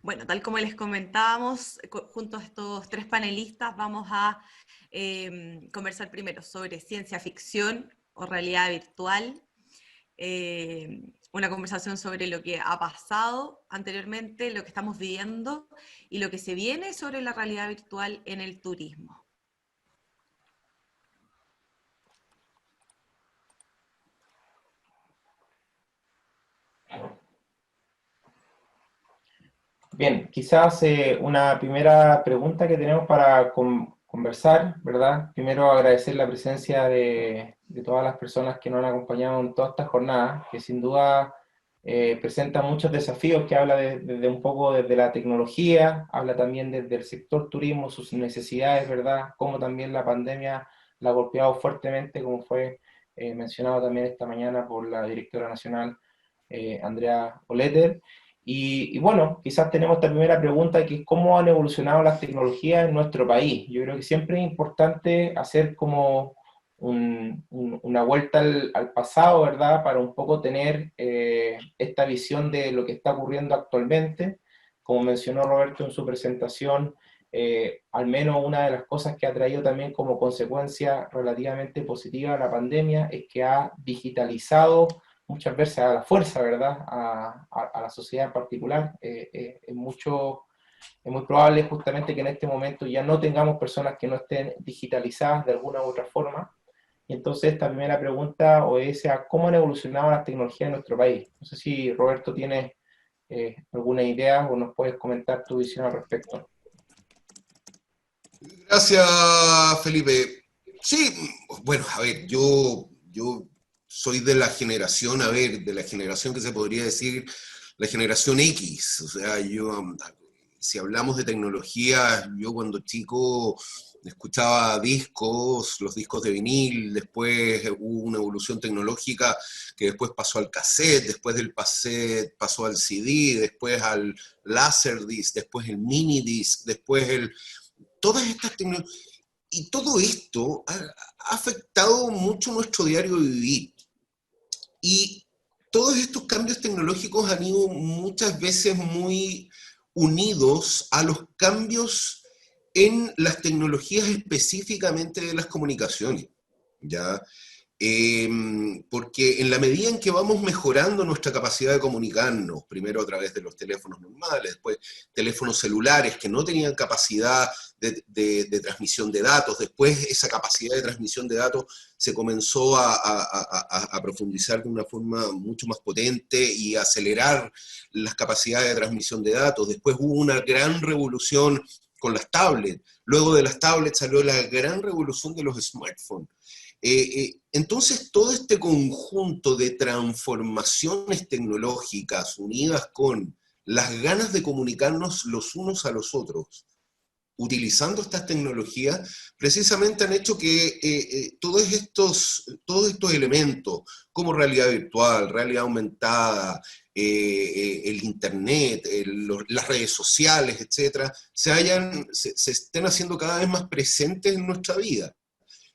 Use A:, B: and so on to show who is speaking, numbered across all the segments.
A: Bueno, tal como les comentábamos, junto a estos tres panelistas vamos a conversar primero sobre ciencia ficción o realidad virtual, una conversación sobre lo que ha pasado anteriormente, lo que estamos viviendo y lo que se viene sobre la realidad virtual en el turismo.
B: Bien, quizás una primera pregunta que tenemos para conversar, ¿verdad? Primero agradecer la presencia de todas las personas que nos han acompañado en toda esta jornada, que sin duda presenta muchos desafíos, que habla desde un poco desde la tecnología, habla también desde el sector turismo, sus necesidades, ¿verdad? Cómo también la pandemia la ha golpeado fuertemente, como fue mencionado también esta mañana por la directora nacional, Andrea Oleter. Y bueno, quizás tenemos esta primera pregunta, que es cómo han evolucionado las tecnologías en nuestro país. Yo creo que siempre es importante hacer como una vuelta al pasado, ¿verdad? Para un poco tener esta visión de lo que está ocurriendo actualmente. Como mencionó Roberto en su presentación, al menos una de las cosas que ha traído también como consecuencia relativamente positiva la pandemia es que ha digitalizado muchas veces a la fuerza, ¿verdad? A la sociedad en particular. Es muy probable justamente que en este momento ya no tengamos personas que no estén digitalizadas de alguna u otra forma. Y entonces esta primera pregunta obedece a cómo han evolucionado las tecnologías en nuestro país. No sé si Roberto tiene alguna idea o nos puedes comentar tu visión al respecto.
C: Gracias, Felipe. Sí, bueno, a ver, yo soy de la generación, a ver, de la generación que se podría decir la generación X. O sea, si hablamos de tecnología, yo cuando chico escuchaba discos, los discos de vinil, después hubo una evolución tecnológica que después pasó al cassette, después del cassette pasó al CD, después al Laserdisc, después el minidisc, después todas estas tecnologías, y todo esto ha afectado mucho nuestro diario vivir. Y todos estos cambios tecnológicos han ido muchas veces muy unidos a los cambios en las tecnologías específicamente de las comunicaciones, ¿ya? Porque en la medida en que vamos mejorando nuestra capacidad de comunicarnos, primero a través de los teléfonos normales, después teléfonos celulares que no tenían capacidad de transmisión de datos, después esa capacidad de transmisión de datos se comenzó a profundizar de una forma mucho más potente y a acelerar las capacidades de transmisión de datos, después hubo una gran revolución con las tablets, luego de las tablets salió la gran revolución de los smartphones. Entonces, todo este conjunto de transformaciones tecnológicas unidas con las ganas de comunicarnos los unos a los otros, utilizando estas tecnologías, precisamente han hecho que todos estos elementos, como realidad virtual, realidad aumentada, el internet, las redes sociales, etcétera, se estén haciendo cada vez más presentes en nuestra vida.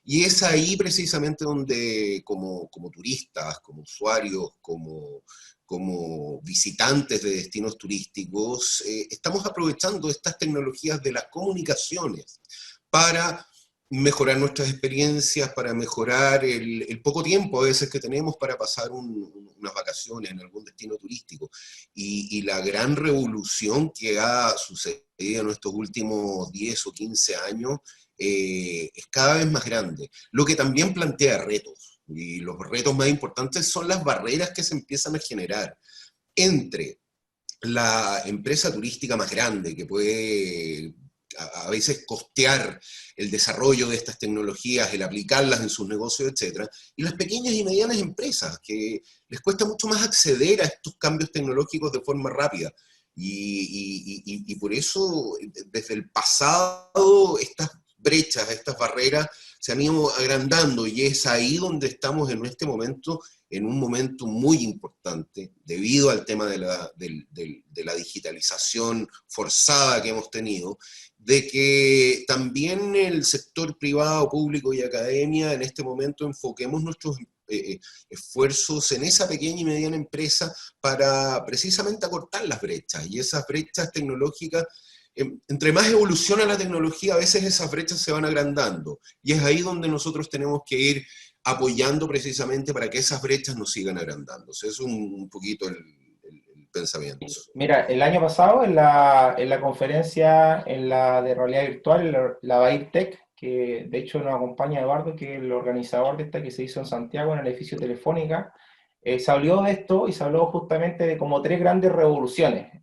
C: Y es ahí precisamente donde como turistas, como usuarios, como visitantes de destinos turísticos, estamos aprovechando estas tecnologías de las comunicaciones para mejorar nuestras experiencias, para mejorar el poco tiempo a veces que tenemos para pasar unas vacaciones en algún destino turístico. Y la gran revolución que ha sucedido en estos últimos 10 o 15 años es cada vez más grande, lo que también plantea retos, y los retos más importantes son las barreras que se empiezan a generar entre la empresa turística más grande, que puede a veces costear el desarrollo de estas tecnologías, el aplicarlas en sus negocios, etcétera, y las pequeñas y medianas empresas, que les cuesta mucho más acceder a estos cambios tecnológicos de forma rápida. Y por eso, desde el pasado, estas brechas, estas barreras se han ido agrandando, y es ahí donde estamos en este momento, en un momento muy importante, debido al tema de la digitalización forzada que hemos tenido, de que también el sector privado, público y academia en este momento enfoquemos nuestros esfuerzos en esa pequeña y mediana empresa para precisamente acortar las brechas, y esas brechas tecnológicas, entre más evoluciona la tecnología, a veces esas brechas se van agrandando, y es ahí donde nosotros tenemos que ir apoyando precisamente para que esas brechas no sigan agrandándose. Es un poquito el pensamiento.
B: Mira, el año pasado en la conferencia de realidad virtual, la BAIRTech, que de hecho nos acompaña Eduardo, que es el organizador de esta que se hizo en Santiago, en el edificio Telefónica, se habló de esto y se habló justamente de como tres grandes revoluciones.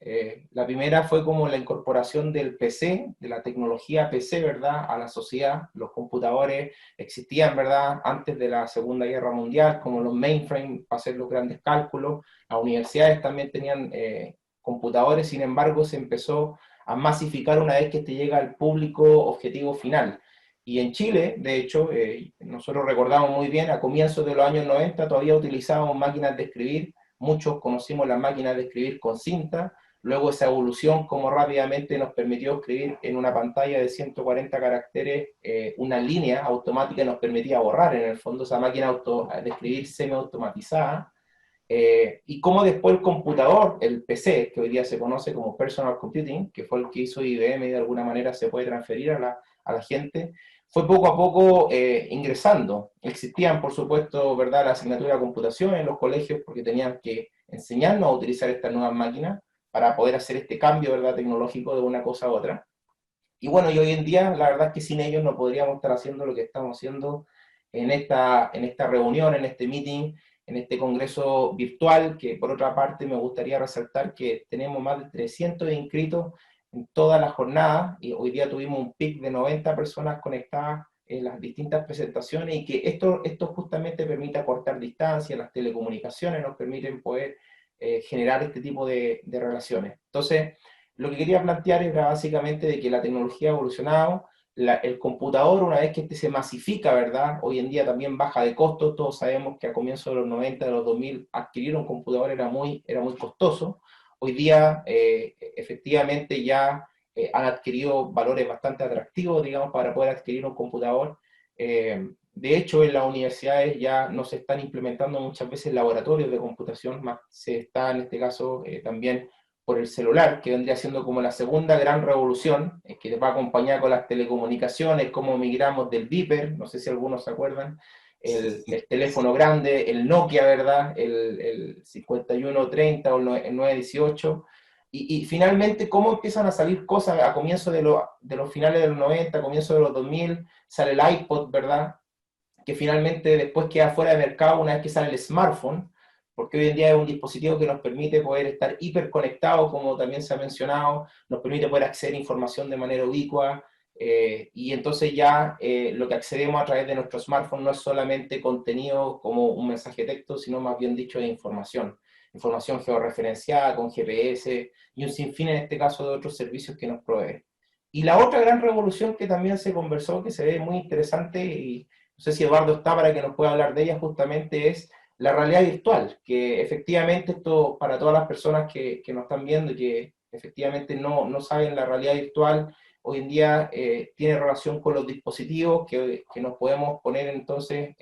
B: La primera fue como la incorporación del PC, de la tecnología PC, ¿verdad?, a la sociedad. Los computadores existían, ¿verdad?, antes de la Segunda Guerra Mundial, como los mainframes para hacer los grandes cálculos. Las universidades también tenían computadores, sin embargo, se empezó a masificar una vez que este llega al público objetivo final. Y en Chile, de hecho, nosotros recordamos muy bien, a comienzos de los años 90 todavía utilizábamos máquinas de escribir, muchos conocimos las máquinas de escribir con cinta, luego esa evolución, como rápidamente nos permitió escribir en una pantalla de 140 caracteres, una línea automática nos permitía borrar, en el fondo, esa máquina de escribir semiautomatizada, y cómo después el computador, el PC, que hoy día se conoce como Personal Computing, que fue el que hizo IBM y de alguna manera se puede transferir a la gente, fue poco a poco ingresando. Existían, por supuesto, ¿verdad?, la asignatura de computación en los colegios porque tenían que enseñarnos a utilizar estas nuevas máquinas para poder hacer este cambio, ¿verdad?, tecnológico de una cosa a otra. Y bueno, y hoy en día, la verdad es que sin ellos no podríamos estar haciendo lo que estamos haciendo en esta reunión, en este meeting, en este congreso virtual, que por otra parte me gustaría resaltar que tenemos más de 300 inscritos en toda la jornada, y hoy día tuvimos un pic de 90 personas conectadas en las distintas presentaciones, y que esto justamente permite acortar distancias, las telecomunicaciones nos permiten poder generar este tipo de relaciones. Entonces, lo que quería plantear era básicamente de que la tecnología ha evolucionado, el computador, una vez que este se masifica, ¿verdad?, hoy en día también baja de costos. Todos sabemos que a comienzos de los 90, de los 2000, adquirir un computador era muy costoso. Hoy día, efectivamente, ya han adquirido valores bastante atractivos, digamos, para poder adquirir un computador. De hecho, en las universidades ya no se están implementando muchas veces laboratorios de computación, más se está, en este caso, también por el celular, que vendría siendo como la segunda gran revolución, que va acompañada con las telecomunicaciones, cómo migramos del Viper, no sé si algunos se acuerdan, el teléfono grande, el Nokia, ¿verdad?, el 5130 o el 918, y finalmente cómo empiezan a salir cosas a comienzos de los finales de los 90, a comienzos de los 2000, sale el iPod, ¿verdad?, que finalmente después queda fuera de mercado una vez que sale el smartphone, porque hoy en día es un dispositivo que nos permite poder estar hiperconectados, como también se ha mencionado, nos permite poder acceder a información de manera ubicua, y entonces ya lo que accedemos a través de nuestro smartphone no es solamente contenido como un mensaje de texto, sino más bien dicho de información georreferenciada con GPS y un sinfín en este caso de otros servicios que nos provee. Y la otra gran revolución que también se conversó, que se ve muy interesante, y no sé si Eduardo está para que nos pueda hablar de ella, justamente es la realidad virtual, que efectivamente esto para todas las personas que nos están viendo y que efectivamente no saben, la realidad virtual hoy en día tiene relación con los dispositivos que nos podemos poner entonces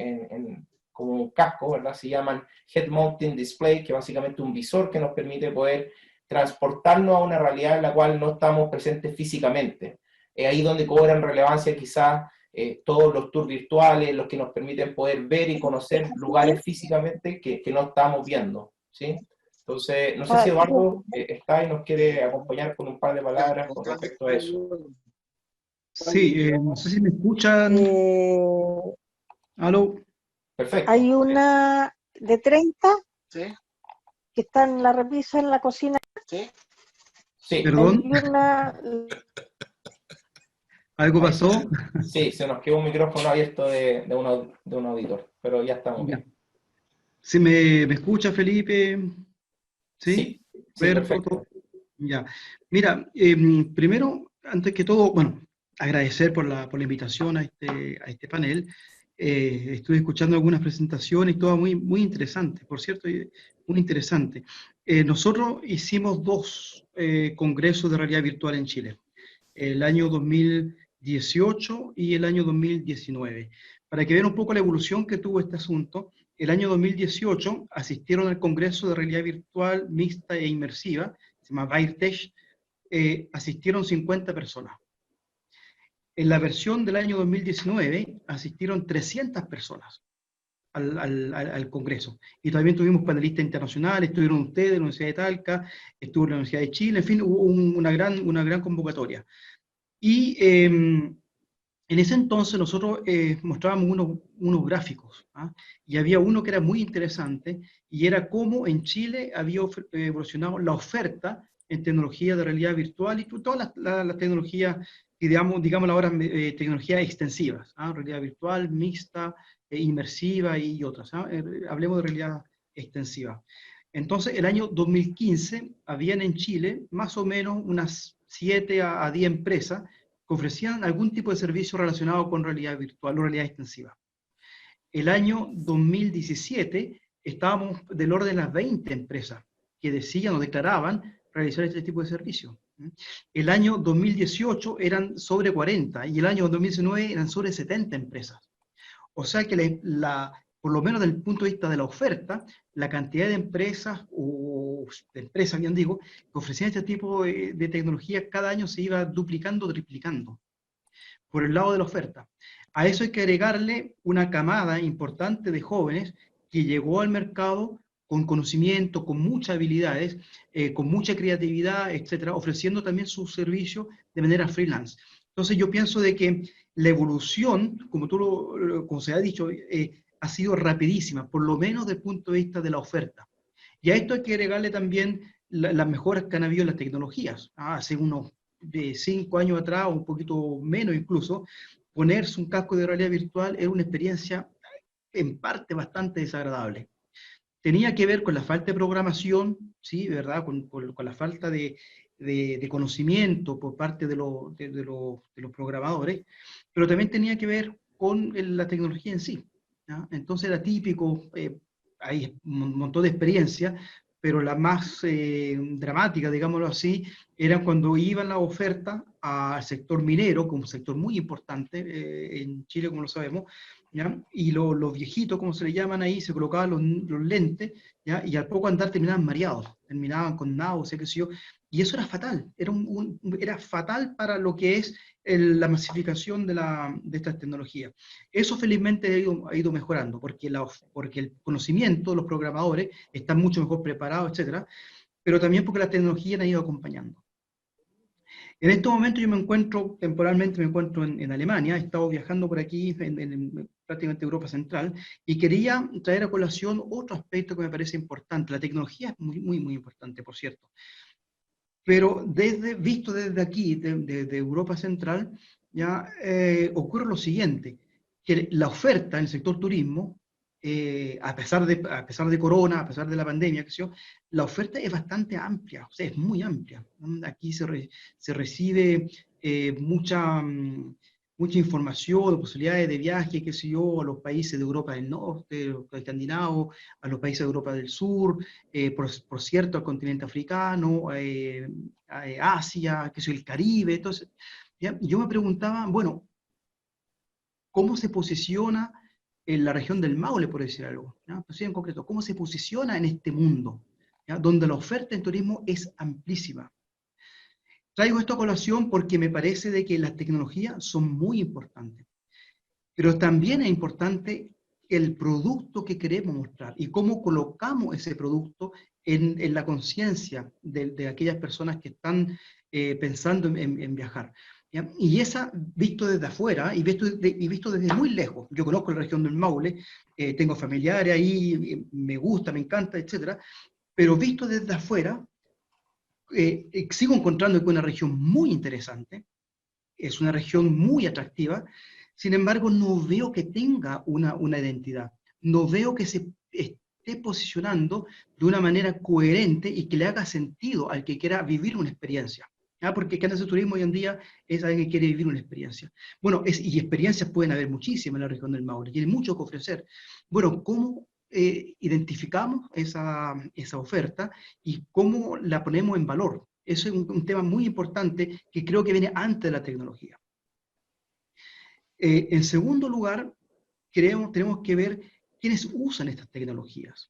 B: como un casco, ¿verdad? Se llaman Head Mounting Display, que básicamente un visor que nos permite poder transportarnos a una realidad en la cual no estamos presentes físicamente. Es ahí donde cobran relevancia quizás todos los tours virtuales, los que nos permiten poder ver y conocer lugares físicamente que no estamos viendo, ¿sí? Entonces, no sé si Eduardo está y nos quiere acompañar con un par de palabras con respecto a eso.
D: Sí, no sé si me escuchan. ¿Aló?
B: Perfecto.
E: Hay una de 30
F: ¿Sí?
E: que está en la repisa en la cocina.
F: ¿Sí?
B: Sí.
D: Perdón.
E: Hay una...
D: ¿Algo pasó?
B: Sí, se nos quedó un micrófono abierto de un auditor, pero ya estamos bien.
D: ¿Sí me escucha, Felipe? ¿Sí?
B: Sí,
D: Perfecto. Ya. Mira, primero, antes que todo, bueno, agradecer por la invitación a este panel. Estuve escuchando algunas presentaciones y todo muy interesante, por cierto, muy interesante. Nosotros hicimos 2 congresos de realidad virtual en Chile, el año 2018 y el año 2019, para que vean un poco la evolución que tuvo este asunto. el año 2018 asistieron al Congreso de Realidad Virtual Mixta e Inmersiva, se llama VAIRTech, asistieron 50 personas. En la versión del año 2019 asistieron 300 personas al Congreso. Y también tuvimos panelistas internacionales, estuvieron ustedes, la Universidad de Talca, estuvo la Universidad de Chile, en fin, hubo una gran convocatoria. Y en ese entonces nosotros mostrábamos unos gráficos, ¿ah? Y había uno que era muy interesante, y era cómo en Chile había evolucionado la oferta en tecnología de realidad virtual y todas las tecnologías, digamos ahora, tecnologías extensivas, ¿ah? Realidad virtual, mixta, inmersiva y otras, ¿ah? Hablemos de realidad extensiva. Entonces, el año 2015, habían en Chile más o menos unas 7 a 10 empresas que ofrecían algún tipo de servicio relacionado con realidad virtual o realidad extensiva. El año 2017 estábamos del orden de las 20 empresas que decían o declaraban realizar este tipo de servicio. El año 2018 eran sobre 40 y el año 2019 eran sobre 70 empresas. O sea que por lo menos desde el punto de vista de la oferta, la cantidad de empresas, bien digo, que ofrecían este tipo de tecnología cada año se iba duplicando, triplicando, por el lado de la oferta. A eso hay que agregarle una camada importante de jóvenes que llegó al mercado con conocimiento, con muchas habilidades, con mucha creatividad, etcétera, ofreciendo también sus servicios de manera freelance. Entonces yo pienso de que la evolución, como se ha dicho, ha sido rapidísima, por lo menos desde el punto de vista de la oferta. Y a esto hay que agregarle también las mejoras que han habido en las tecnologías. Hace unos 5 años atrás, o un poquito menos incluso, ponerse un casco de realidad virtual era una experiencia en parte bastante desagradable. Tenía que ver con la falta de programación, ¿sí? ¿Verdad? Con la falta de conocimiento por parte de los programadores, pero también tenía que ver con la tecnología en sí, ¿ya? Entonces era típico, hay un montón de experiencias, pero la más dramática, digámoslo así, era cuando iban las ofertas al sector minero, como un sector muy importante en Chile, como lo sabemos, ¿ya? Y los viejitos, como se le llaman ahí, se colocaban los lentes, ¿ya? Y al poco andar terminaban mareados, terminaban con náuseas, qué sé yo, y eso era fatal, era fatal para lo que es la masificación de estas tecnologías. Eso felizmente ha ido mejorando, porque el conocimiento, los programadores están mucho mejor preparados, etcétera, pero también porque las tecnologías han ido acompañando. En este momento temporalmente me encuentro en Alemania, he estado viajando por aquí en prácticamente Europa Central, y quería traer a colación otro aspecto que me parece importante. La tecnología es muy, muy, muy importante, por cierto. Pero visto desde aquí, de Europa Central, ya ocurre lo siguiente, que la oferta en el sector turismo, a pesar de Corona, a pesar de la pandemia, la oferta es bastante amplia, o sea, es muy amplia. Aquí se recibe mucha información, posibilidades de viaje, qué sé yo, a los países de Europa del Norte, los escandinavos, a los países de Europa del Sur, por cierto, al continente africano, a Asia, qué sé yo, el Caribe. Entonces, ¿ya? Yo me preguntaba, bueno, ¿cómo se posiciona en la región del Maule, por decir algo? ¿Ya? Pues en concreto, ¿cómo se posiciona en este mundo, ¿ya? Donde la oferta en turismo es amplísima? Traigo esto a colación porque me parece de que las tecnologías son muy importantes, pero también es importante el producto que queremos mostrar y cómo colocamos ese producto en la conciencia de aquellas personas que están pensando en viajar. ¿Ya? Y visto desde afuera y visto desde muy lejos. Yo conozco la región del Maule, tengo familiares ahí, me gusta, me encanta, etcétera, pero visto desde afuera, sigo encontrando que es una región muy interesante, es una región muy atractiva. Sin embargo, no veo que tenga una identidad, no veo que se esté posicionando de una manera coherente y que le haga sentido al que quiera vivir una experiencia. ¿Ah? Porque el que hace turismo hoy en día es alguien que quiere vivir una experiencia. Bueno, y experiencias pueden haber muchísimas en la región del Maule, tiene mucho que ofrecer. Bueno, ¿cómo identificamos esa oferta y cómo la ponemos en valor? Eso es un tema muy importante que creo que viene antes de la tecnología. En segundo lugar, tenemos que ver ¿quiénes usan estas tecnologías?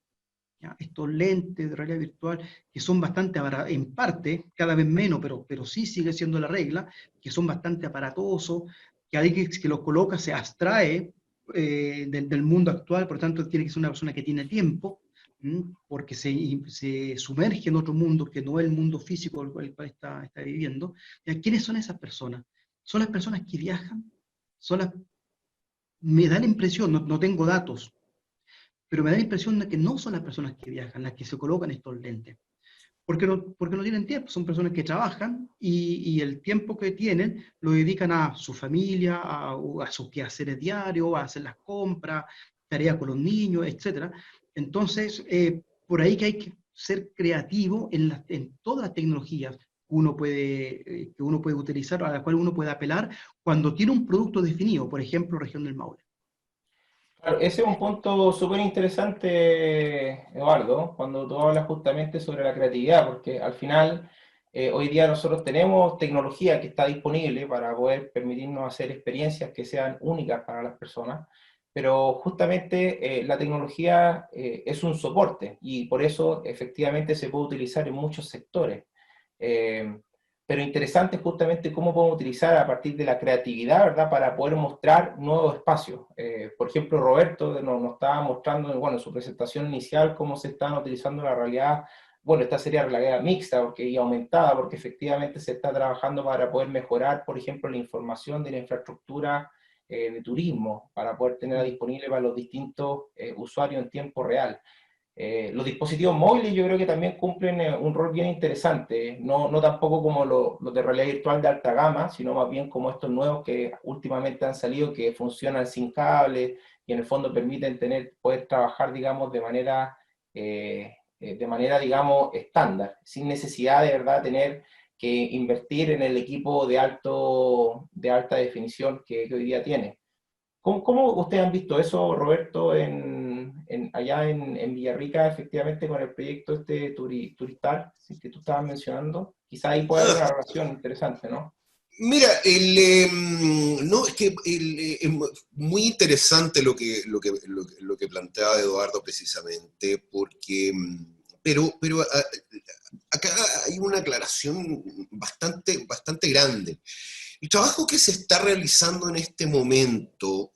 D: ¿Ya? Estos lentes de realidad virtual que son bastante, en parte, cada vez menos, pero sí sigue siendo la regla, que son bastante aparatosos, que alguien que los coloca se abstrae del mundo actual, por lo tanto tiene que ser una persona que tiene tiempo, porque se sumerge en otro mundo que no es el mundo físico el cual está viviendo. ¿Ya? ¿Quiénes son esas personas? Son las personas que viajan, me da la impresión, no tengo datos, pero me da la impresión de que no son las personas que viajan las que se colocan estos lentes, porque no tienen tiempo, son personas que trabajan y el tiempo que tienen lo dedican a su familia, a sus quehaceres diarios, a hacer las compras, tareas con los niños, etc. Entonces, por ahí que hay que ser creativo en todas las tecnologías que uno puede utilizar, a las cuales uno puede apelar cuando tiene un producto definido, por ejemplo, región del Maule.
B: Claro, ese es un punto súper interesante, Eduardo, cuando tú hablas justamente sobre la creatividad, porque al final, hoy día nosotros tenemos tecnología que está disponible para poder permitirnos hacer experiencias que sean únicas para las personas, pero justamente la tecnología es un soporte y por eso efectivamente se puede utilizar en muchos sectores. Eh, pero interesante justamente cómo podemos utilizar a partir de la creatividad, ¿verdad?, para poder mostrar nuevos espacios. Por ejemplo, Roberto nos estaba mostrando, bueno, en su presentación inicial cómo se están utilizando la realidad, bueno, esta sería realidad mixta y aumentada, porque efectivamente se está trabajando para poder mejorar, por ejemplo, la información de la infraestructura de turismo, para poder tenerla disponible para los distintos usuarios en tiempo real. Los dispositivos móviles yo creo que también cumplen un rol bien interesante, no tampoco como los de realidad virtual de alta gama, sino más bien como estos nuevos que últimamente han salido, que funcionan sin cable y en el fondo permiten poder trabajar, digamos, de manera, digamos, estándar, sin necesidad de verdad tener que invertir en el equipo de alta definición que hoy día tiene. ¿Cómo ustedes han visto eso, Roberto, allá en Villarrica, efectivamente, con el proyecto este Turistar, que tú estabas mencionando? Quizá ahí puede haber una relación interesante, ¿no?
C: Mira, no, es que es muy interesante lo que planteaba Eduardo precisamente, porque, pero acá hay una aclaración bastante grande. El trabajo que se está realizando en este momento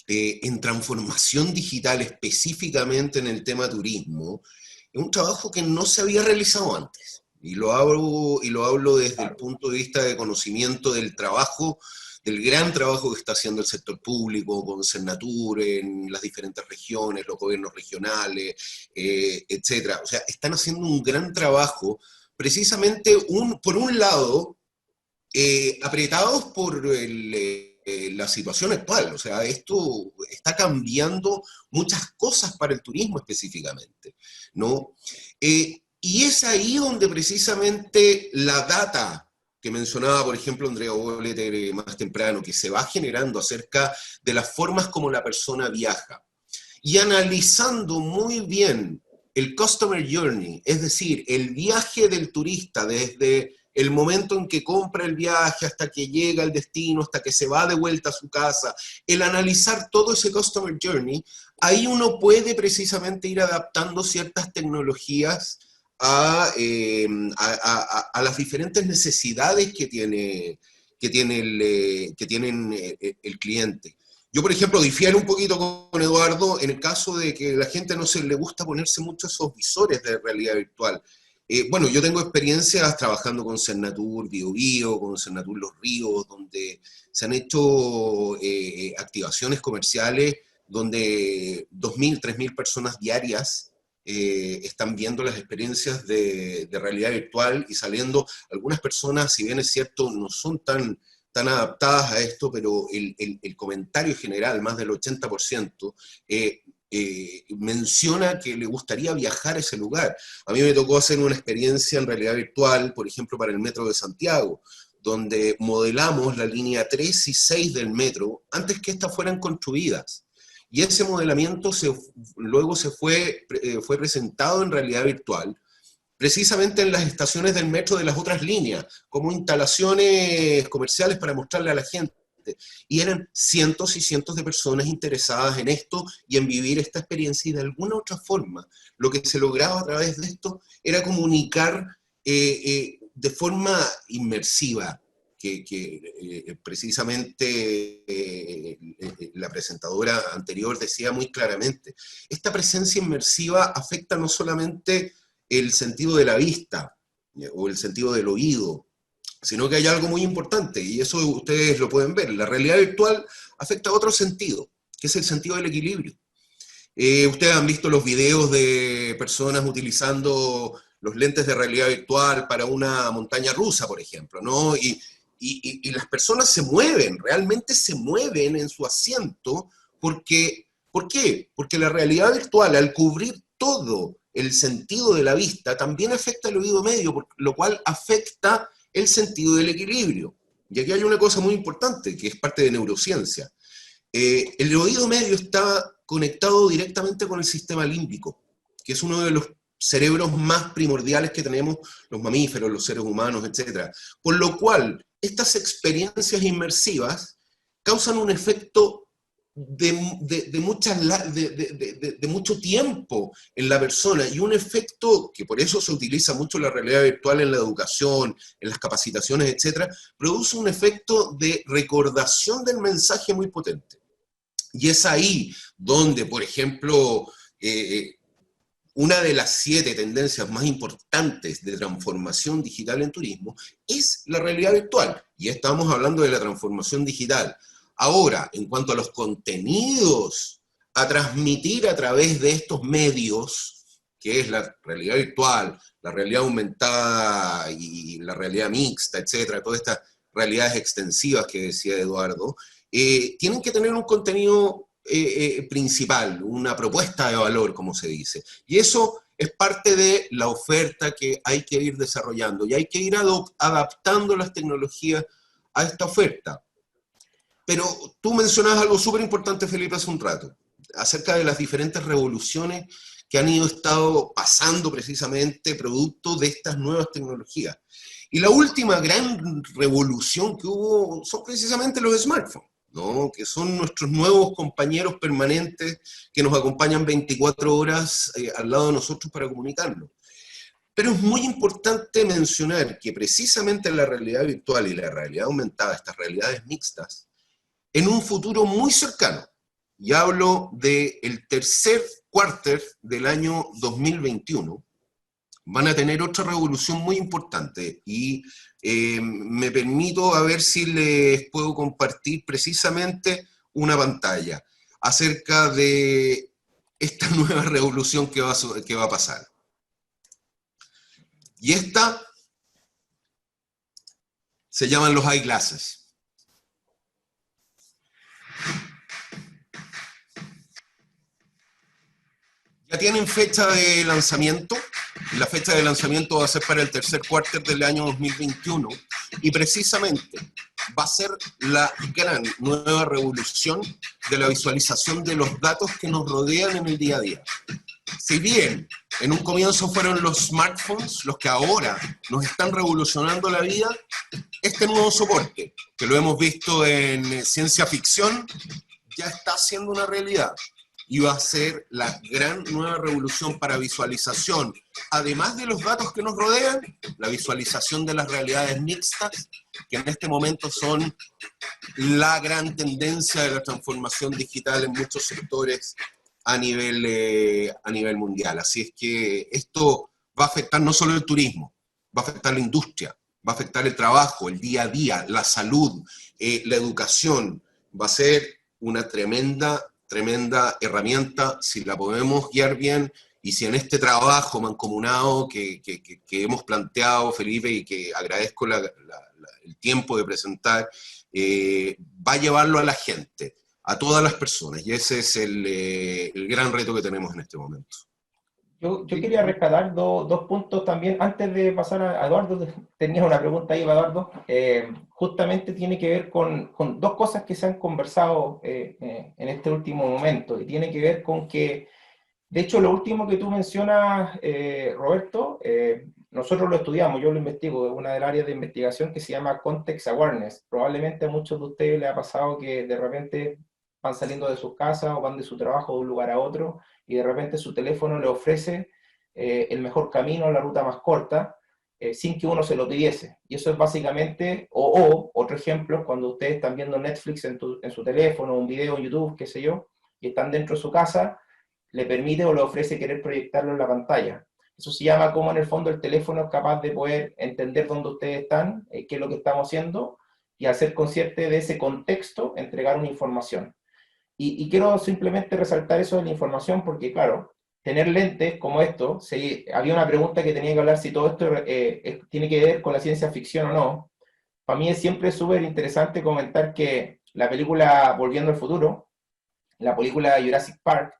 C: en transformación digital, específicamente en el tema turismo, es un trabajo que no se había realizado antes. Y lo hablo desde el punto de vista de conocimiento del trabajo, del gran trabajo que está haciendo el sector público, con Senatur, en las diferentes regiones, los gobiernos regionales, etc. O sea, están haciendo un gran trabajo, precisamente, por un lado, apretados por la situación actual. O sea, esto está cambiando muchas cosas para el turismo específicamente, ¿no? Y es ahí donde precisamente la data que mencionaba, por ejemplo, Andrea Boleter más temprano, que se va generando acerca de las formas como la persona viaja, y analizando muy bien el customer journey, es decir, el viaje del turista desde el momento en que compra el viaje hasta que llega al destino, hasta que se va de vuelta a su casa, el analizar todo ese customer journey, ahí uno puede precisamente ir adaptando ciertas tecnologías a las diferentes necesidades que tienen el cliente. Yo, por ejemplo, difiero un poquito con Eduardo en el caso de que a la gente no se le gusta ponerse mucho esos visores de realidad virtual. Bueno, yo tengo experiencias trabajando con Senatur Biobío, con Senatur Los Ríos, donde se han hecho activaciones comerciales donde 2.000, 3.000 personas diarias están viendo las experiencias de realidad virtual y saliendo. Algunas personas, si bien es cierto, no son tan adaptadas a esto, pero el comentario general, más del 80%, menciona que le gustaría viajar a ese lugar. A mí me tocó hacer una experiencia en realidad virtual, por ejemplo, para el Metro de Santiago, donde modelamos la línea 3 y 6 del metro antes que estas fueran construidas. Y ese modelamiento luego fue presentado en realidad virtual, precisamente en las estaciones del metro de las otras líneas, como instalaciones comerciales para mostrarle a la gente. realmente. Y eran cientos y cientos de personas interesadas en esto y en vivir esta experiencia, y de alguna otra forma lo que se lograba a través de esto era comunicar de forma inmersiva, que precisamente la presentadora anterior decía muy claramente. Esta presencia inmersiva afecta no solamente el sentido de la vista o el sentido del oído, sino que hay algo muy importante, y eso ustedes lo pueden ver. La realidad virtual afecta a otro sentido, que es el sentido del equilibrio. Ustedes han visto los videos de personas utilizando los lentes de realidad virtual para una montaña rusa, por ejemplo, ¿no? Y las personas se mueven, realmente se mueven en su asiento, porque, ¿por qué? Porque la realidad virtual, al cubrir todo el sentido de la vista, también afecta el oído medio, lo cual afecta el sentido del equilibrio. Y aquí hay una cosa muy importante, que es parte de neurociencia. El oído medio está conectado directamente con el sistema límbico, que es uno de los cerebros más primordiales que tenemos los mamíferos, los seres humanos, etc. Por lo cual, estas experiencias inmersivas causan un efecto de mucho tiempo en la persona, y un efecto que por eso se utiliza mucho la realidad virtual en la educación, en las capacitaciones, etc., produce un efecto de recordación del mensaje muy potente. Y es ahí donde, por ejemplo, una de las 7 tendencias más importantes de transformación digital en turismo es la realidad virtual. Y estamos hablando de la transformación digital. Ahora, en cuanto a los contenidos a transmitir a través de estos medios, que es la realidad virtual, la realidad aumentada y la realidad mixta, etcétera, todas estas realidades extensivas que decía Eduardo, tienen que tener un contenido principal, una propuesta de valor, como se dice. Y eso es parte de la oferta que hay que ir desarrollando, y hay que ir adaptando las tecnologías a esta oferta. Pero tú mencionabas algo súper importante, Felipe, hace un rato, acerca de las diferentes revoluciones que han estado pasando precisamente producto de estas nuevas tecnologías. Y la última gran revolución que hubo son precisamente los smartphones, ¿no? Que son nuestros nuevos compañeros permanentes que nos acompañan 24 horas al lado de nosotros para comunicarnos. Pero es muy importante mencionar que precisamente la realidad virtual y la realidad aumentada, estas realidades mixtas, en un futuro muy cercano, y hablo del tercer cuarter del año 2021, van a tener otra revolución muy importante, y me permito a ver si les puedo compartir precisamente una pantalla acerca de esta nueva revolución que va a pasar. Y esta se llaman los eyeglasses. Ya tienen fecha de lanzamiento. La fecha de lanzamiento va a ser para el tercer cuarter del año 2021, y precisamente va a ser la gran nueva revolución de la visualización de los datos que nos rodean en el día a día. Si bien en un comienzo fueron los smartphones los que ahora nos están revolucionando la vida, este nuevo soporte, que lo hemos visto en ciencia ficción, ya está siendo una realidad. Y va a ser la gran nueva revolución para visualización, además de los datos que nos rodean, la visualización de las realidades mixtas, que en este momento son la gran tendencia de la transformación digital en muchos sectores a nivel mundial. Así es que esto va a afectar no solo el turismo, va a afectar la industria, va a afectar el trabajo, el día a día, la salud, la educación. Va a ser una tremenda herramienta si la podemos guiar bien, y si en este trabajo mancomunado que hemos planteado, Felipe, y que agradezco el tiempo de presentar, va a llevarlo a la gente, a todas las personas, y ese es el gran reto que tenemos en este momento.
B: Yo quería rescatar dos puntos también, antes de pasar a Eduardo. Tenías una pregunta ahí, Eduardo. Justamente tiene que ver con dos cosas que se han conversado en este último momento, y tiene que ver con que, de hecho, lo último que tú mencionas, Roberto, nosotros lo estudiamos, yo lo investigo, es una de las áreas de investigación que se llama Context Awareness. Probablemente a muchos de ustedes les ha pasado que de repente van saliendo de sus casas o van de su trabajo de un lugar a otro y de repente su teléfono le ofrece el mejor camino, la ruta más corta, sin que uno se lo pidiese. Y eso es básicamente, otro ejemplo, cuando ustedes están viendo Netflix en su teléfono, un video en YouTube, qué sé yo, y están dentro de su casa, le permite o le ofrece querer proyectarlo en la pantalla. Eso se llama como en el fondo el teléfono es capaz de poder entender dónde ustedes están, qué es lo que estamos haciendo, y al ser consciente de ese contexto, entregar una información. Y quiero simplemente resaltar eso de la información porque, claro, tener lentes como esto, había una pregunta que tenía que hablar si todo esto tiene que ver con la ciencia ficción o no. Para mí es siempre súper interesante comentar que la película Volviendo al Futuro, la película Jurassic Park,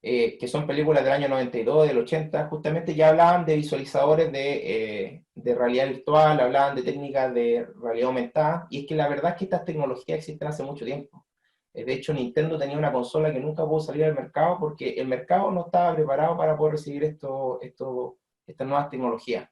B: que son películas del año 92, del 80, justamente ya hablaban de visualizadores de realidad virtual, hablaban de técnicas de realidad aumentada, y es que la verdad es que estas tecnologías existen hace mucho tiempo. De hecho, Nintendo tenía una consola que nunca pudo salir al mercado porque el mercado no estaba preparado para poder recibir estas nuevas tecnologías.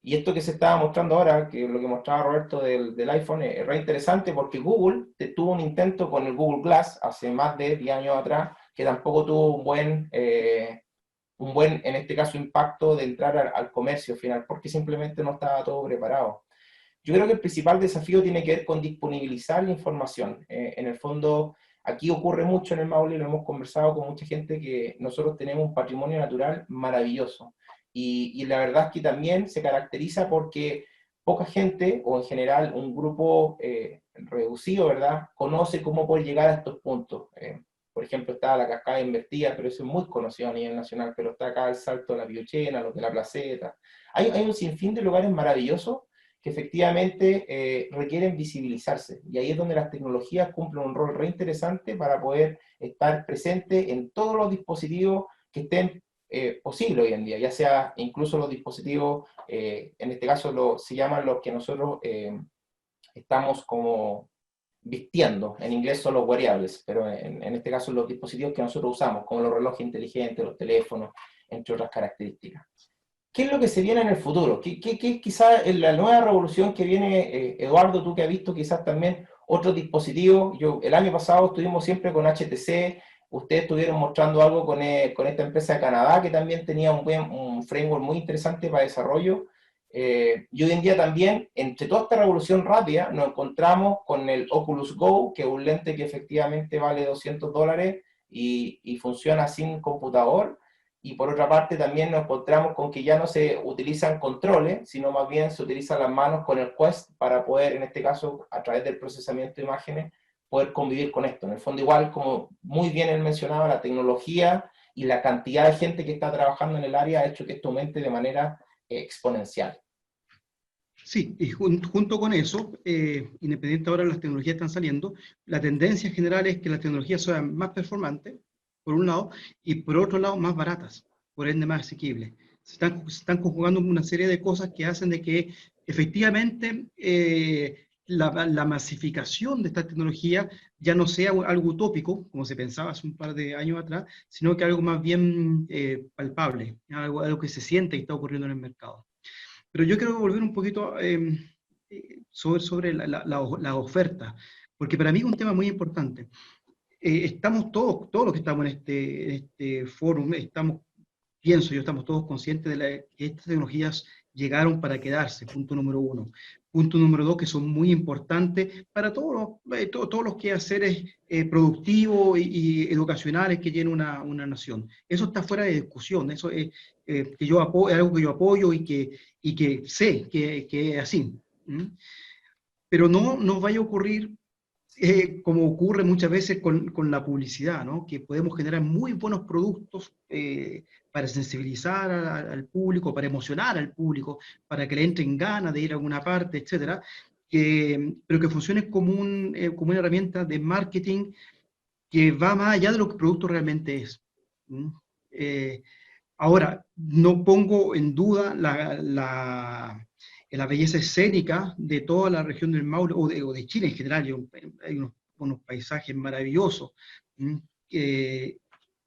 B: Y esto que se estaba mostrando ahora, que lo que mostraba Roberto del iPhone, es re interesante porque Google tuvo un intento con el Google Glass hace más de 10 años atrás, que tampoco tuvo un buen, en este caso, impacto de entrar al comercio final, porque simplemente no estaba todo preparado. Yo creo que el principal desafío tiene que ver con disponibilizar la información. En el fondo, aquí ocurre mucho en el Maule, lo hemos conversado con mucha gente, que nosotros tenemos un patrimonio natural maravilloso. Y la verdad es que también se caracteriza porque poca gente, o en general un grupo reducido, ¿verdad?, conoce cómo poder llegar a estos puntos. Por ejemplo, está la cascada invertida, pero eso es muy conocido a nivel nacional, pero está acá el Salto de la Piochena, los de la Placeta. Hay un sinfín de lugares maravillosos que efectivamente requieren visibilizarse. Y ahí es donde las tecnologías cumplen un rol re interesante para poder estar presente en todos los dispositivos que estén posibles hoy en día, ya sea incluso los dispositivos, en este caso se llaman los que nosotros estamos como vistiendo, en inglés son los wearables, pero en este caso los dispositivos que nosotros usamos, como los relojes inteligentes, los teléfonos, entre otras características. ¿Qué es lo que se viene en el futuro? ¿Qué quizás en la nueva revolución que viene, Eduardo, tú que has visto quizás también otros dispositivos? El año pasado estuvimos siempre con HTC, ustedes estuvieron mostrando algo con esta empresa de Canadá que también tenía un framework muy interesante para desarrollo. Y hoy en día también, entre toda esta revolución rápida, nos encontramos con el Oculus Go, que es un lente que efectivamente vale $200 y funciona sin computador. Y por otra parte también nos encontramos con que ya no se utilizan controles, sino más bien se utilizan las manos con el Quest para poder, en este caso, a través del procesamiento de imágenes, poder convivir con esto. En el fondo, igual, como muy bien él mencionaba, la tecnología y la cantidad de gente que está trabajando en el área ha hecho que esto aumente de manera exponencial.
D: Sí, y junto con eso, independiente ahora de las tecnologías que están saliendo, la tendencia general es que las tecnologías sean más performantes, por un lado, y por otro lado, más baratas, por ende más asequibles. Se están conjugando una serie de cosas que hacen de que efectivamente la masificación de esta tecnología ya no sea algo utópico, como se pensaba hace un par de años atrás, sino que algo más bien palpable, algo que se siente y está ocurriendo en el mercado. Pero yo quiero volver un poquito sobre la oferta, porque para mí es un tema muy importante. Estamos todos los que estamos en este foro, pienso yo, estamos todos conscientes de que estas tecnologías llegaron para quedarse, punto número uno. Punto número dos, que son muy importantes para todos los quehaceres productivos y educacionales que tiene una nación. Eso está fuera de discusión, eso es, es algo que yo apoyo y que sé que es así. Pero no nos vaya a ocurrir como ocurre muchas veces con la publicidad, ¿no? Que podemos generar muy buenos productos para sensibilizar al público, para emocionar al público, para que le entren ganas de ir a alguna parte, etcétera, pero que funcione como una herramienta de marketing que va más allá de lo que el producto realmente es. Ahora, no pongo en duda la belleza escénica de toda la región del Maule, o de Chile en general. Hay unos paisajes maravillosos.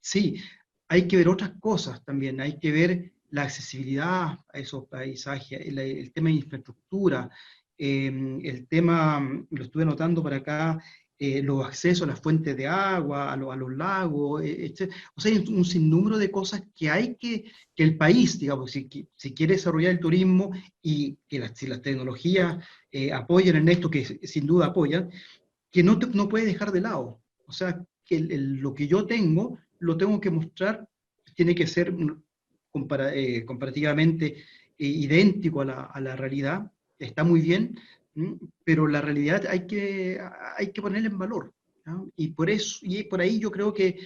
D: Sí, hay que ver otras cosas también, hay que ver la accesibilidad a esos paisajes, el tema de infraestructura, el tema, lo estuve notando para acá, los accesos a las fuentes de agua, a los lagos, o sea, hay un sinnúmero de cosas que hay que el país, digamos, si quiere desarrollar el turismo y que si las tecnologías apoyan en esto, que sin duda apoyan, que no puede dejar de lado. O sea, que lo que yo tengo, lo tengo que mostrar, tiene que ser comparativamente idéntico a la realidad, está muy bien, pero la realidad hay que ponerla en valor, ¿no? Y por ahí yo creo que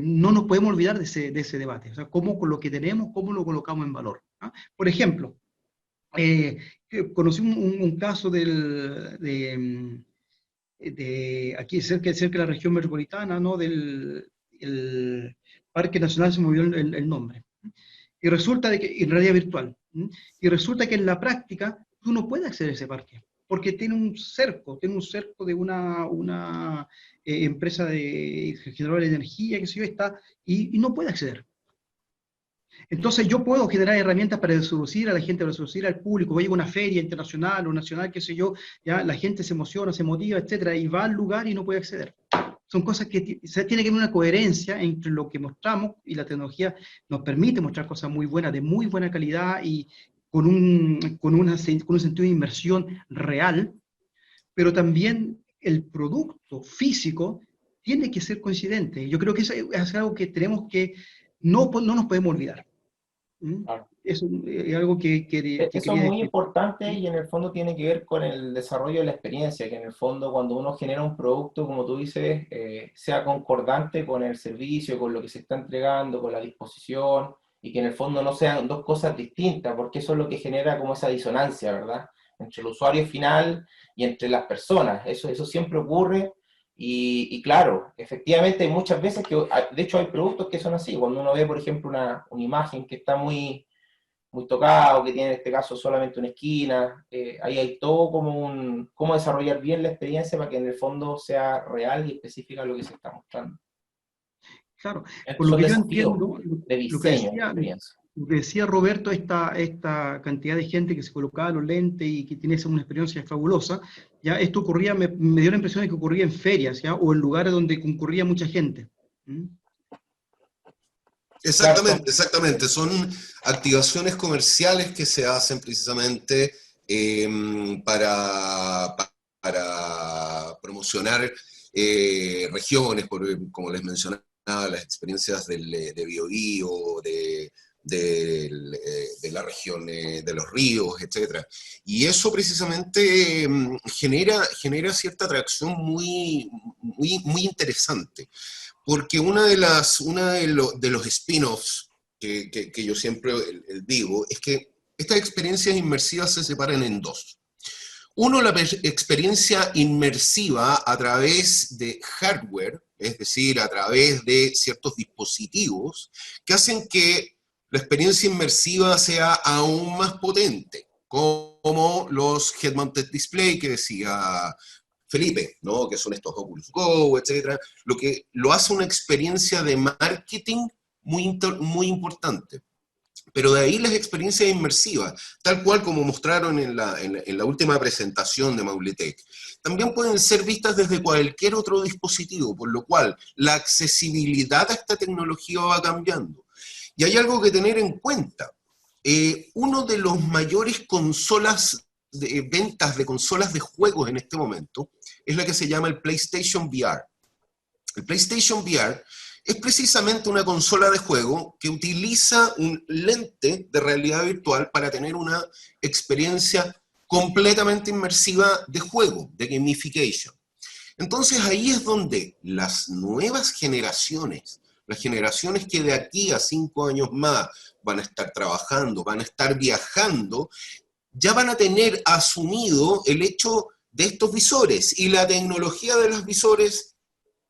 D: no nos podemos olvidar de ese debate, o sea, cómo con lo que tenemos, cómo lo colocamos en valor, ¿no? Por ejemplo, conocí un caso de aquí cerca de la región metropolitana, ¿no? El Parque Nacional, se me olvidó el nombre. Y resulta de que, en realidad virtual, y resulta que en la práctica tú no puedes acceder a ese parque, porque tiene un cerco de una empresa de generadora de energía, que sé yo, y no puede acceder. Entonces yo puedo generar herramientas para seducir a la gente, para seducir al público. Voy a una feria internacional o nacional, qué sé yo, ya la gente se emociona, se motiva, etcétera, y va al lugar y no puede acceder. Son cosas que tiene que haber una coherencia entre lo que mostramos, y la tecnología nos permite mostrar cosas muy buenas, de muy buena calidad y con un sentido de inmersión real, pero también el producto físico tiene que ser coincidente. Yo creo que eso es algo que tenemos que, no nos podemos olvidar.
B: Claro.
D: Eso es algo que
B: Eso es
D: quería
B: muy
D: decir.
B: importante y en el fondo tiene que ver con el desarrollo de la experiencia, que en el fondo cuando uno genera un producto, como tú dices, sea concordante con el servicio, con lo que se está entregando, con la disposición, y que en el fondo no sean dos cosas distintas, porque eso es lo que genera como esa disonancia, ¿verdad? Entre el usuario final y entre las personas. Eso siempre ocurre. Y claro, efectivamente hay muchas veces que, de hecho hay productos que son así. Cuando uno ve, por ejemplo, una imagen que está muy tocado, que tiene en este caso solamente una esquina, ahí hay todo como cómo desarrollar bien la experiencia para que en el fondo sea real y específica lo que se está mostrando.
D: Claro, por lo
B: Son
D: que yo
B: desafíos
D: entiendo,
B: de diseño, de experiencia.
D: lo que decía Roberto, esta cantidad de gente que se colocaba los lentes y que tiene una experiencia fabulosa, ya esto ocurría, me dio la impresión de que ocurría en ferias, ¿ya? O en lugares donde concurría mucha gente.
C: Exactamente, exactamente. Son activaciones comerciales que se hacen precisamente para promocionar regiones, como les mencionaba, las experiencias de Biobío, de la región de los ríos, etc. Y eso precisamente genera cierta atracción muy interesante. Porque uno de los spin-offs que yo siempre digo es que estas experiencias inmersivas se separan en dos. Uno, la experiencia inmersiva a través de hardware, es decir, a través de ciertos dispositivos que hacen que la experiencia inmersiva sea aún más potente, como los head-mounted display que decía Felipe, ¿no? Que son estos Oculus Go, etcétera, lo que lo hace una experiencia de marketing muy importante. Pero de ahí las experiencias inmersivas, tal cual como mostraron en la última presentación de Mauletec, también pueden ser vistas desde cualquier otro dispositivo, por lo cual la accesibilidad a esta tecnología va cambiando. Y hay algo que tener en cuenta. Uno de los mayores ventas de consolas de juegos en este momento es la que se llama el PlayStation VR. El PlayStation VR es precisamente una consola de juego que utiliza un lente de realidad virtual para tener una experiencia completamente inmersiva de juego, de gamification. Entonces ahí es donde las nuevas generaciones, las generaciones que de aquí a 5 años más van a estar trabajando, van a estar viajando, ya van a tener asumido el hecho de estos visores, y la tecnología de los visores,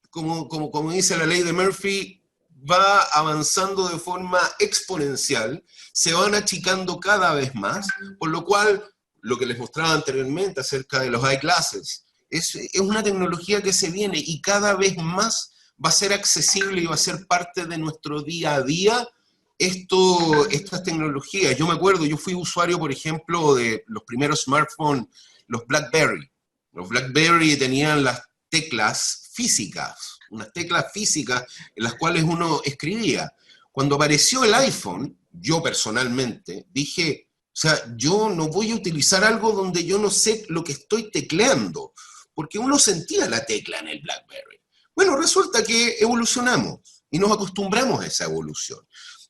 C: como dice la ley de Murphy, va avanzando de forma exponencial, se van achicando cada vez más, por lo cual, lo que les mostraba anteriormente acerca de los eyeglasses, es una tecnología que se viene y cada vez más va a ser accesible y va a ser parte de nuestro día a día estas tecnologías. Yo me acuerdo, yo fui usuario, por ejemplo, de los primeros smartphones, los BlackBerry. Los BlackBerry tenían las teclas físicas, unas teclas físicas en las cuales uno escribía. Cuando apareció el iPhone, yo personalmente dije, o sea, yo no voy a utilizar algo donde yo no sé lo que estoy tecleando, porque uno sentía la tecla en el BlackBerry. Bueno, resulta que evolucionamos y nos acostumbramos a esa evolución.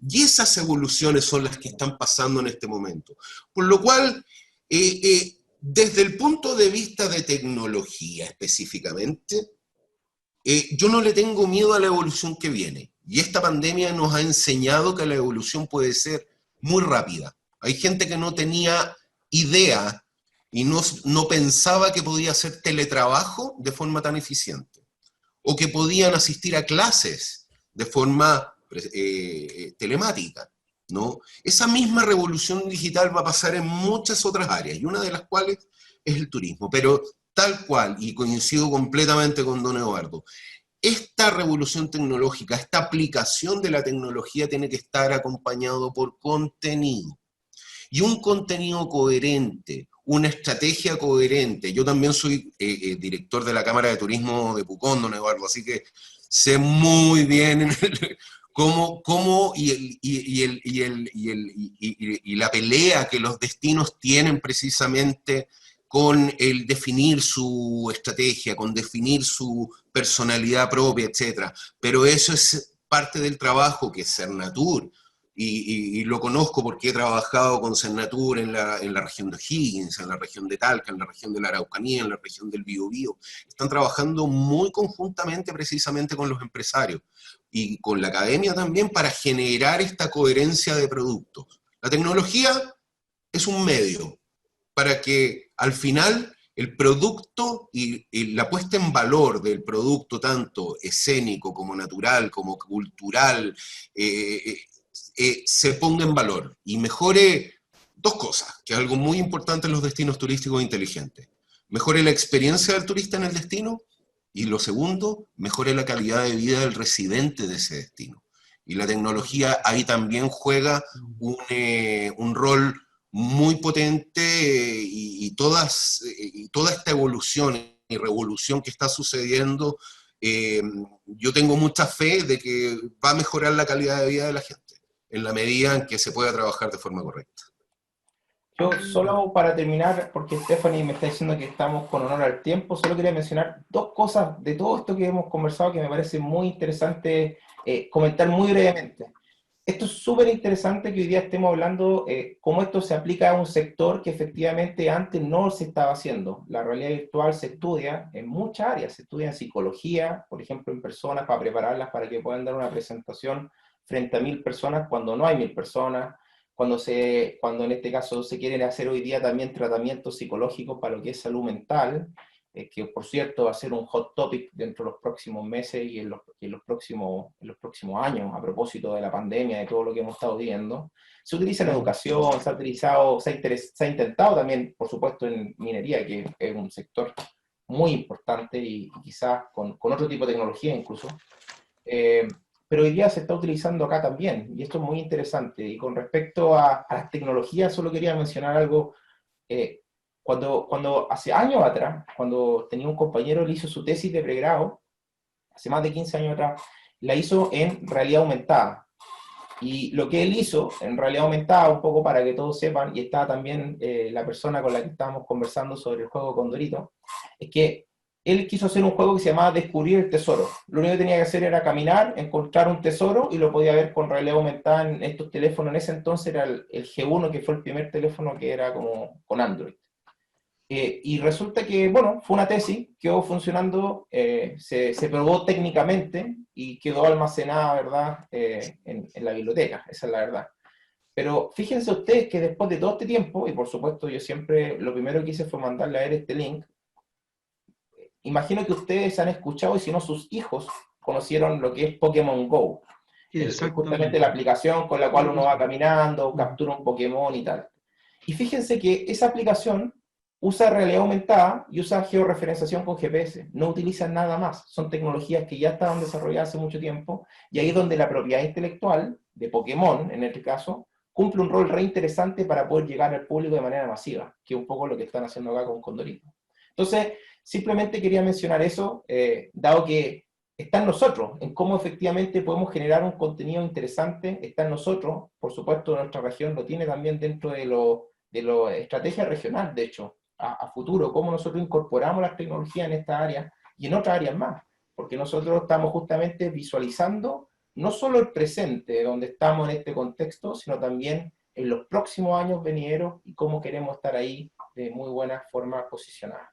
C: Y esas evoluciones son las que están pasando en este momento. Por lo cual, desde el punto de vista de tecnología específicamente, yo no le tengo miedo a la evolución que viene. Y esta pandemia nos ha enseñado que la evolución puede ser muy rápida. Hay gente que no tenía idea y no pensaba que podía hacer teletrabajo de forma tan eficiente, o que podían asistir a clases de forma telemática, ¿no? Esa misma revolución digital va a pasar en muchas otras áreas, y una de las cuales es el turismo, pero tal cual, y coincido completamente con don Eduardo, esta revolución tecnológica, esta aplicación de la tecnología tiene que estar acompañado por contenido, y un contenido coherente, una estrategia coherente. Yo también soy director de la Cámara de Turismo de Pucón, don Eduardo, así que sé muy bien cómo y la pelea que los destinos tienen precisamente con el definir su estrategia, con definir su personalidad propia, etc. Pero eso es parte del trabajo que es Cernatur, y lo conozco porque he trabajado con Cernatur en la región de O'Higgins, en la región de Talca, en la región de la Araucanía, en la región del Biobío. Están trabajando muy conjuntamente precisamente con los empresarios y con la academia también para generar esta coherencia de productos. La tecnología es un medio para que al final el producto y la puesta en valor del producto, tanto escénico como natural, como cultural, se ponga en valor y mejore dos cosas, que es algo muy importante en los destinos turísticos inteligentes. Mejore la experiencia del turista en el destino, y lo segundo, mejore la calidad de vida del residente de ese destino. Y la tecnología ahí también juega un rol muy potente, y toda esta evolución y revolución que está sucediendo, yo tengo mucha fe de que va a mejorar la calidad de vida de la gente, en la medida en que se pueda trabajar de forma correcta.
B: Yo solo para terminar, porque Stephanie me está diciendo que estamos con honor al tiempo, solo quería mencionar dos cosas de todo esto que hemos conversado que me parece muy interesante comentar muy brevemente. Esto es súper interesante que hoy día estemos hablando cómo esto se aplica a un sector que efectivamente antes no se estaba haciendo. La realidad virtual se estudia en muchas áreas, se estudia en psicología, por ejemplo en personas, para prepararlas para que puedan dar una presentación frente a 1000 personas cuando no hay 1000 personas, cuando en este caso se quieren hacer hoy día también tratamientos psicológicos para lo que es salud mental, que por cierto va a ser un hot topic dentro de los próximos meses y en los próximos años, a propósito de la pandemia, de todo lo que hemos estado viendo. Se utiliza en educación, se ha intentado también, por supuesto, en minería, que es un sector muy importante y quizás con otro tipo de tecnología incluso. Pero hoy día se está utilizando acá también, y esto es muy interesante. Y con respecto a las tecnologías, solo quería mencionar algo. Cuando hace años atrás, cuando tenía un compañero, él hizo su tesis de pregrado, hace más de 15 años atrás, la hizo en realidad aumentada. Y lo que él hizo en realidad aumentada, un poco para que todos sepan, y está también la persona con la que estábamos conversando sobre el juego Condorito, es que él quiso hacer un juego que se llamaba Descubrir el Tesoro. Lo único que tenía que hacer era caminar, encontrar un tesoro, y lo podía ver con realidad aumentada en estos teléfonos. En ese entonces era el G1, que fue el primer teléfono que era como con Android. Y resulta que, bueno, fue una tesis, quedó funcionando, se probó técnicamente y quedó almacenada, ¿verdad?, en la biblioteca, esa es la verdad. Pero fíjense ustedes que después de todo este tiempo, y por supuesto yo siempre, lo primero que hice fue mandarle a ver este link. Imagino que ustedes han escuchado, y si no sus hijos conocieron lo que es Pokémon Go. Es justamente la aplicación con la cual uno va caminando, captura un Pokémon y tal. Y fíjense que esa aplicación usa realidad aumentada y usa georreferenciación con GPS. No utilizan nada más. Son tecnologías que ya estaban desarrolladas hace mucho tiempo, y ahí es donde la propiedad intelectual de Pokémon, en este caso, cumple un rol re interesante para poder llegar al público de manera masiva, que es un poco lo que están haciendo acá con Condorito. Entonces, simplemente quería mencionar eso, dado que está en nosotros, en cómo efectivamente podemos generar un contenido interesante, está en nosotros, por supuesto nuestra región lo tiene también dentro de la estrategia regional, de hecho, a futuro, cómo nosotros incorporamos las tecnologías en esta área y en otras áreas más, porque nosotros estamos justamente visualizando no solo el presente, donde estamos en este contexto, sino también en los próximos años venideros y cómo queremos estar ahí de muy buena forma posicionados.